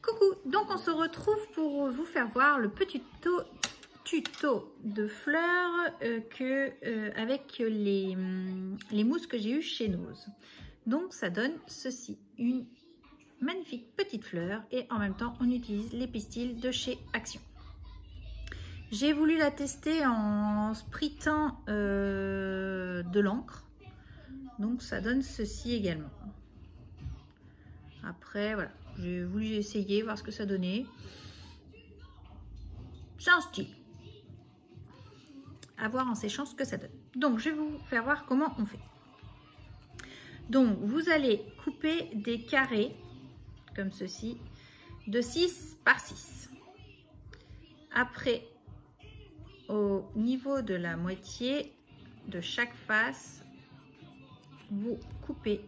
Coucou, donc on se retrouve pour vous faire voir le petit tuto de fleurs avec les mousses que j'ai eues chez Nose. Donc ça donne ceci, une magnifique petite fleur et en même temps on utilise les pistils de chez Action. J'ai voulu la tester en spritant de l'encre, donc ça donne ceci également. Après voilà, j'ai voulu essayer, voir ce que ça donnait. C'est un style. À voir en séchant ce que ça donne. Donc je vais vous faire voir comment on fait. Donc vous allez couper des carrés comme ceci de 6 par 6. Après, au niveau de la moitié de chaque face, vous coupez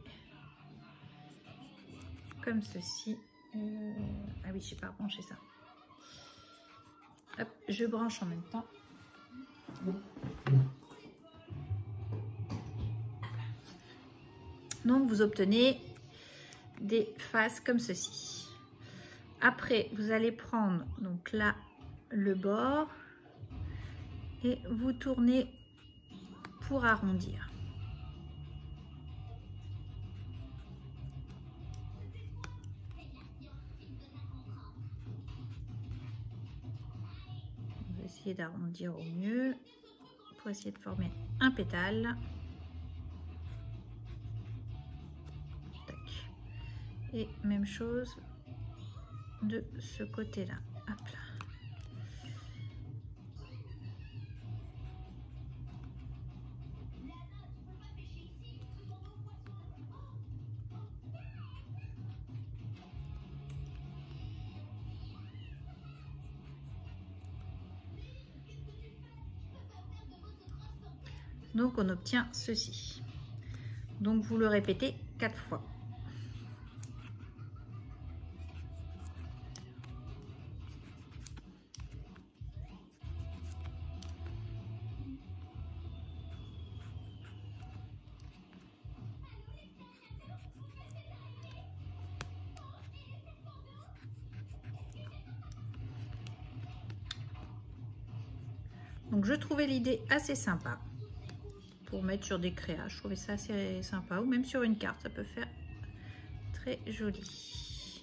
comme ceci. Ah oui, je n'ai pas branché ça. Hop, je branche en même temps. Donc vous obtenez des faces comme ceci. Après vous allez prendre donc là le bord et vous tournez pour arrondir. On va essayer d'arrondir au mieux pour essayer de former un pétale. Et même chose de ce côté-là. Hop là. Donc on obtient ceci. Donc vous le répétez 4 fois. Donc je trouvais l'idée assez sympa pour mettre sur des créas. Je trouvais ça assez sympa, ou même sur une carte, ça peut faire très joli.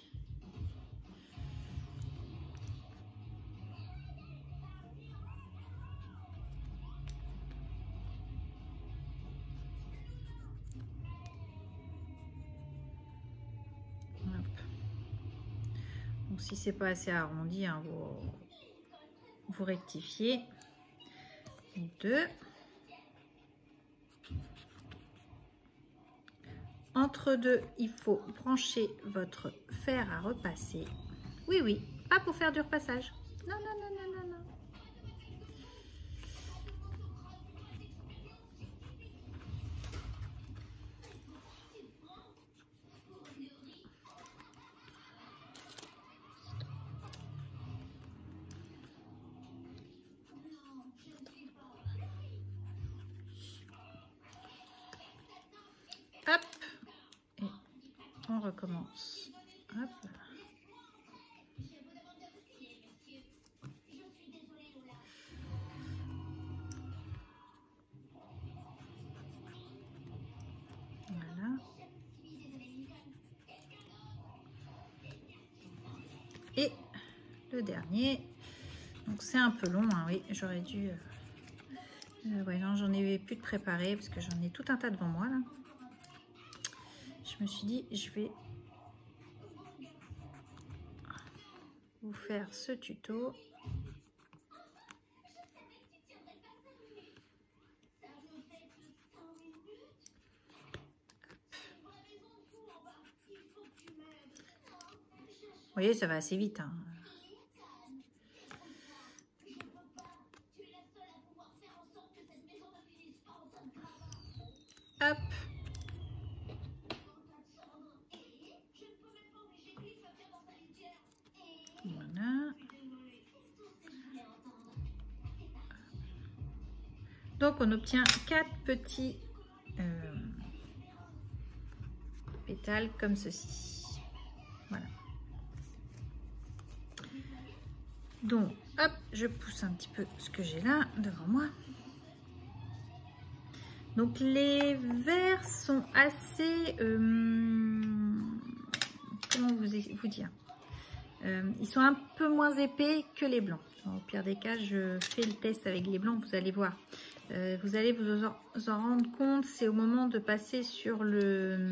Hop. Donc si c'est pas assez arrondi, hein, vous rectifiez. 2. Entre deux, il faut brancher votre fer à repasser. Oui, oui, pas pour faire du repassage. Non, non, non, non, non, non. Hop. Et on recommence. Hop. Voilà. Et le dernier. Donc c'est un peu long, hein, oui, j'aurais dû... ouais, non, j'en ai plus de préparé parce que j'en ai tout un tas devant moi là. Je me suis dit, je vais vous faire ce tuto. Vous voyez, ça va assez vite, hein. Hop. Voilà. Donc on obtient 4 petits pétales comme ceci. Voilà. Donc, hop, je pousse un petit peu ce que j'ai là devant moi. Donc, les verres sont assez... comment vous dire, ils sont un peu moins épais que les blancs. Au pire des cas, je fais le test avec les blancs, vous allez voir. Vous allez vous en rendre compte, c'est au moment de passer sur le...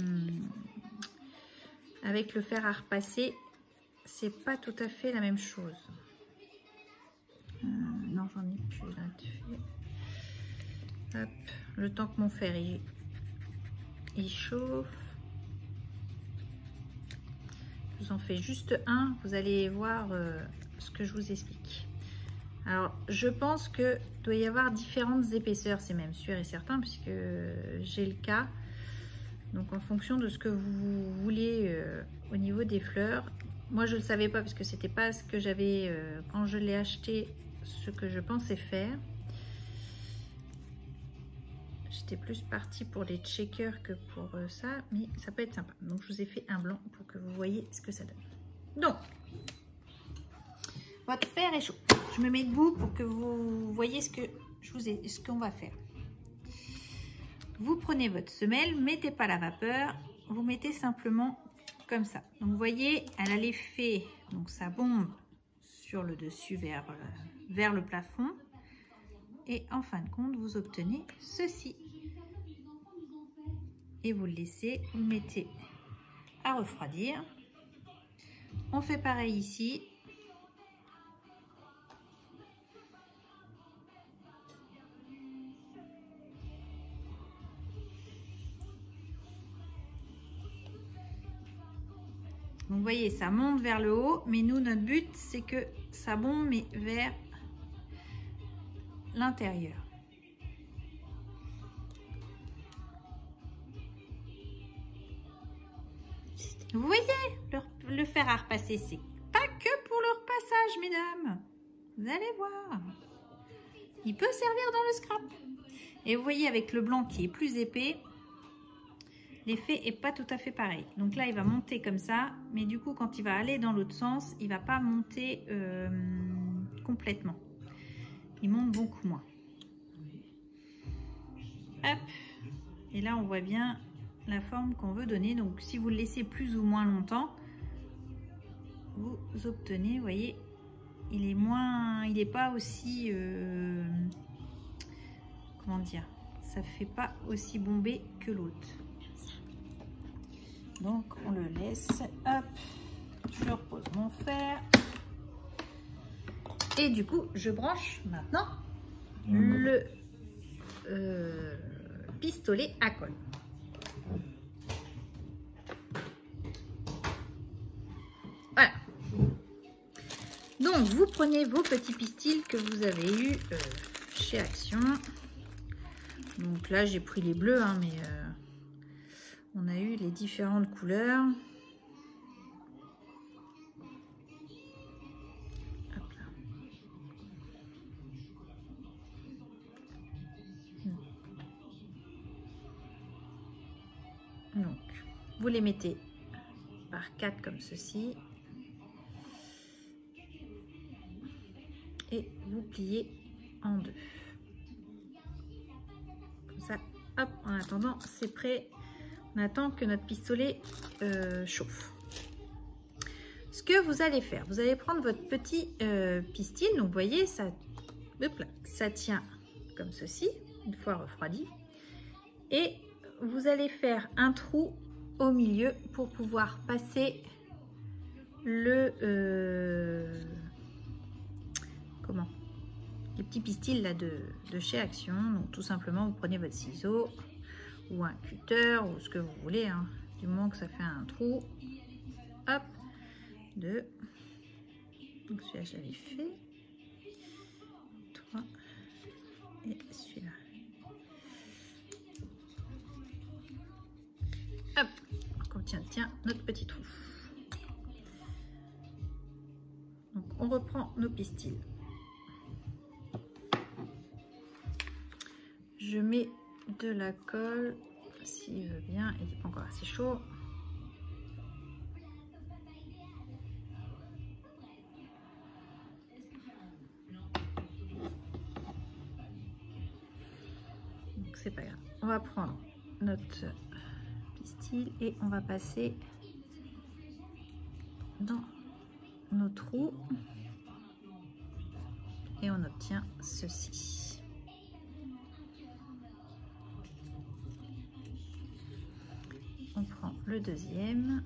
avec le fer à repasser, c'est pas tout à fait la même chose. Non, j'en ai plus là-dessus. Hop, le temps que mon fer il chauffe. Je vous en fais juste un, vous allez voir ce que je vous explique. Alors, je pense que doit y avoir différentes épaisseurs, c'est même sûr et certain, puisque j'ai le cas. Donc, en fonction de ce que vous voulez au niveau des fleurs. Moi, je ne le savais pas, parce que c'était pas ce que j'avais, quand je l'ai acheté, ce que je pensais faire. J'étais plus partie pour les checkers que pour ça, mais ça peut être sympa. Donc, je vous ai fait un blanc pour que vous voyez ce que ça donne. Donc, votre fer est chaud. Je me mets debout pour que vous voyez ce qu'on va faire. Vous prenez votre semelle, mettez pas la vapeur, vous mettez simplement comme ça. Donc, vous voyez, elle a l'effet, donc ça bombe sur le dessus vers le plafond. Et en fin de compte, vous obtenez ceci. Et vous le laissez, vous le mettez à refroidir. On fait pareil ici. Donc, vous voyez, ça monte vers le haut, mais nous, notre but, c'est que ça bombe, mais vers l'intérieur. Vous voyez, le fer à repasser, c'est pas que pour le repassage, mesdames. Vous allez voir. Il peut servir dans le scrap. Et vous voyez, avec le blanc qui est plus épais, l'effet est pas tout à fait pareil. Donc là, il va monter comme ça, mais du coup, quand il va aller dans l'autre sens, il va pas monter complètement. Il monte beaucoup moins. Hop. Et là, on voit bien la forme qu'on veut donner. Donc, si vous le laissez plus ou moins longtemps, vous obtenez, vous voyez, il est pas aussi, comment dire, ça fait pas aussi bomber que l'autre. Donc, on le laisse. Hop, je repose mon fer. Et du coup, je branche maintenant le pistolet à colle. Voilà. Donc, vous prenez vos petits pistils que vous avez eu chez Action. Donc là, j'ai pris les bleus, hein, mais on a eu les différentes couleurs. Hop là. Donc, vous les mettez par 4 comme ceci. Et vous pliez en 2. Comme ça, hop, en attendant, c'est prêt. On attend que notre pistolet chauffe. Ce que vous allez faire, vous allez prendre votre petit pistil. Donc, vous voyez, ça, hop là, ça tient comme ceci, une fois refroidi. Et vous allez faire un trou au milieu pour pouvoir passer le... les petits pistils là de chez Action. Donc tout simplement vous prenez votre ciseau ou un cutter ou ce que vous voulez, hein, du moment que ça fait un trou. Hop, 2. Donc celui-là je l'avais fait. 3 et celui-là. Hop, on tient notre petit trou. Donc on reprend nos pistils. Je mets de la colle, s'il veut bien, il n'est pas encore assez chaud. c'est pas grave. On va prendre notre pistil et on va passer dans nos trous et on obtient ceci. On prend le deuxième.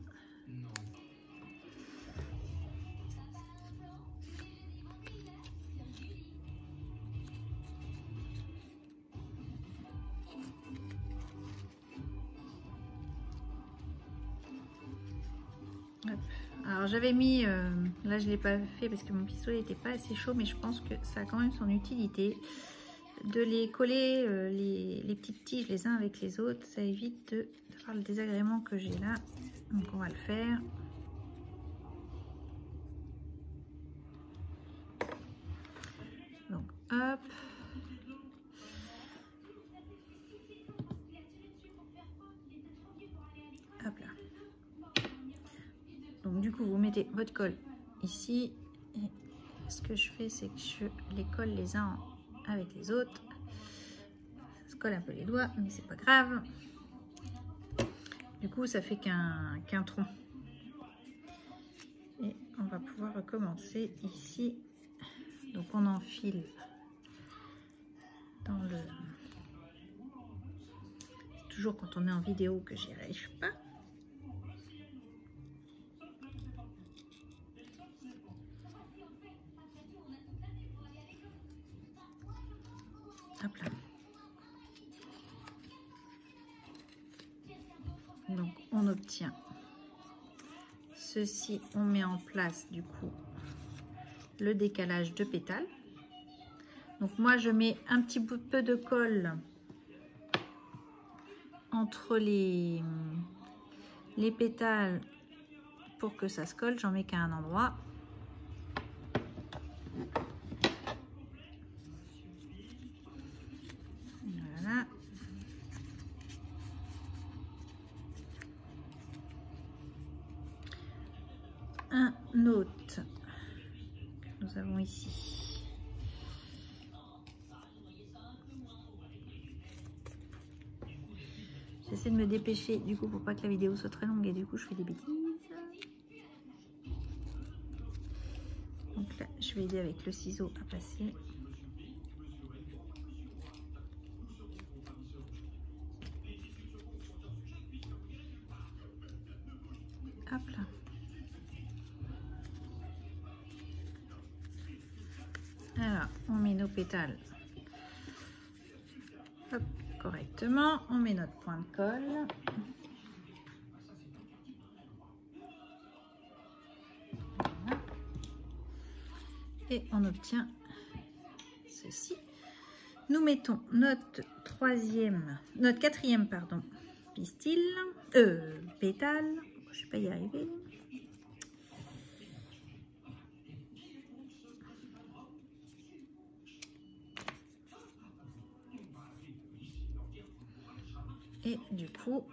Alors j'avais mis, là je l'ai pas fait parce que mon pistolet n'était pas assez chaud, mais je pense que ça a quand même son utilité de les coller les petites tiges les uns avec les autres. Ça évite de faire le désagrément que j'ai là. Donc on va le faire. Donc hop. Hop là. Donc du coup vous mettez votre colle ici et ce que je fais c'est que je les colle les uns avec les autres. Ça se colle un peu les doigts mais c'est pas grave. Du coup ça fait qu'un tronc. Et on va pouvoir recommencer ici. Donc on enfile dans le... C'est toujours quand on est en vidéo que j'y arrive pas. Hop là. Donc on obtient ceci, on met en place du coup le décalage de pétales. Donc moi je mets un petit peu de colle entre les pétales pour que ça se colle, j'en mets qu'à un endroit. Voilà. Un autre que nous avons ici. J'essaie de me dépêcher du coup pour pas que la vidéo soit très longue et du coup je fais des bêtises. Donc là je vais aider avec le ciseau à passer. Hop là. Alors, on met nos pétales hop, correctement. On met notre point de colle. Voilà. Et on obtient ceci. Nous mettons notre quatrième pardon, pistil, pétale. Je ne vais pas y arriver. Et du coup,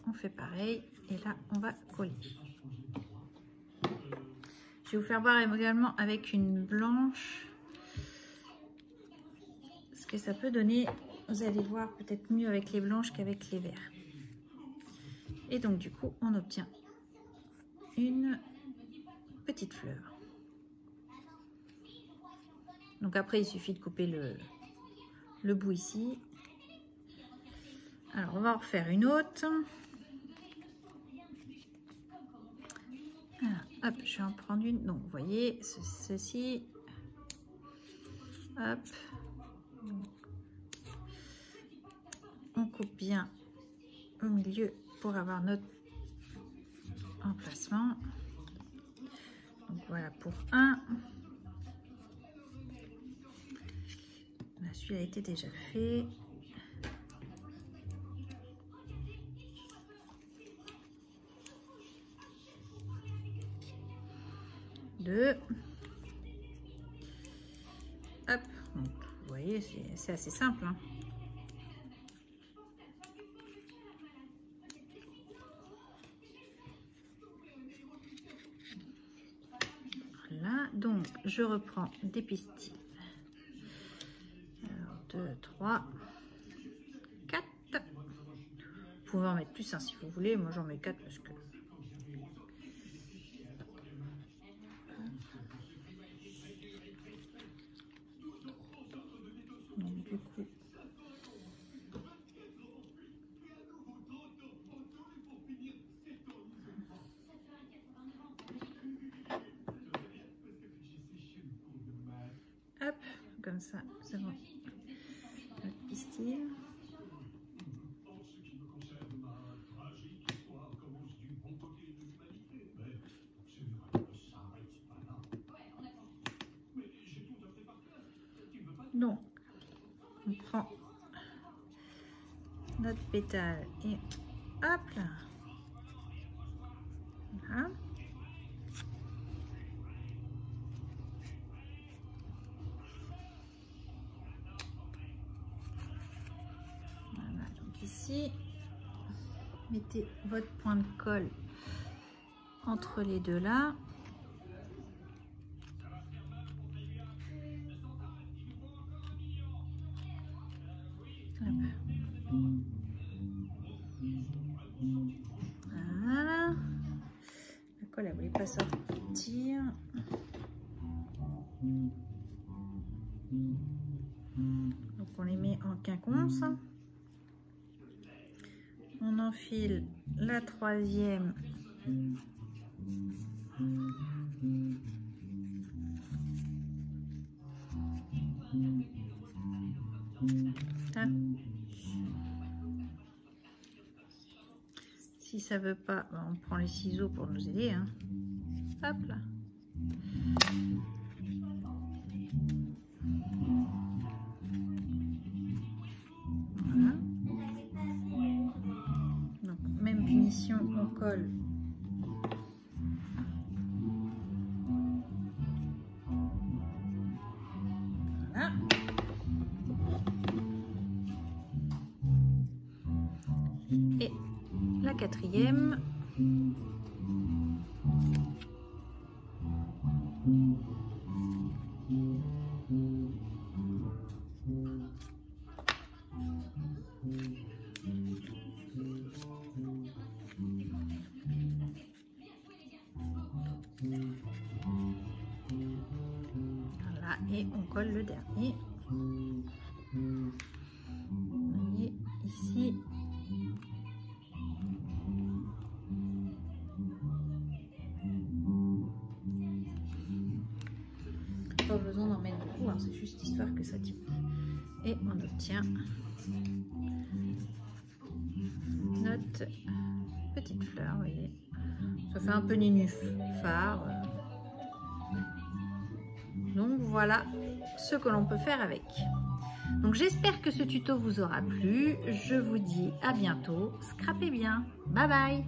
on fait pareil. Et là, on va coller. Je vais vous faire voir également avec une blanche ce que ça peut donner. Vous allez voir peut-être mieux avec les blanches qu'avec les verts. Et donc du coup, on obtient une petite fleur. Donc après, il suffit de couper le bout ici. Alors, on va en refaire une autre. Alors, hop, je vais en prendre une. Donc, vous voyez, ceci. Hop. On coupe bien au milieu pour avoir notre emplacement. Donc, voilà pour un. Là, celui-là a été déjà fait. Deux. Hop. Donc, vous voyez, c'est assez simple. Hein. Voilà. Donc, je reprends des pistils. Alors, 2, 3. pouvez en mettre plus si vous voulez. Moi, j'en mets 4 parce que... Donc, du coup... Hop, comme ça, c'est bon. Notre pistil. Donc, on prend notre pétale et hop là. Voilà. Voilà, donc ici, mettez votre point de colle entre les deux là. Voilà. La colle, elle voulait pas sortir. Donc on les met en quinconce. On enfile la troisième. Là. Si ça veut pas, on prend les ciseaux pour nous aider. Hein. Hop là. Voilà. Donc même punition, on colle. Voilà. Et la quatrième. Voilà, et on colle le dernier. Vous voyez ici. Pas besoin d'en mettre beaucoup, hein, c'est juste histoire que ça tire. Et on obtient notre petite fleur, vous voyez. Ça fait un peu nénuphar. Donc voilà ce que l'on peut faire avec. Donc j'espère que ce tuto vous aura plu. Je vous dis à bientôt. Scrapez bien. Bye bye.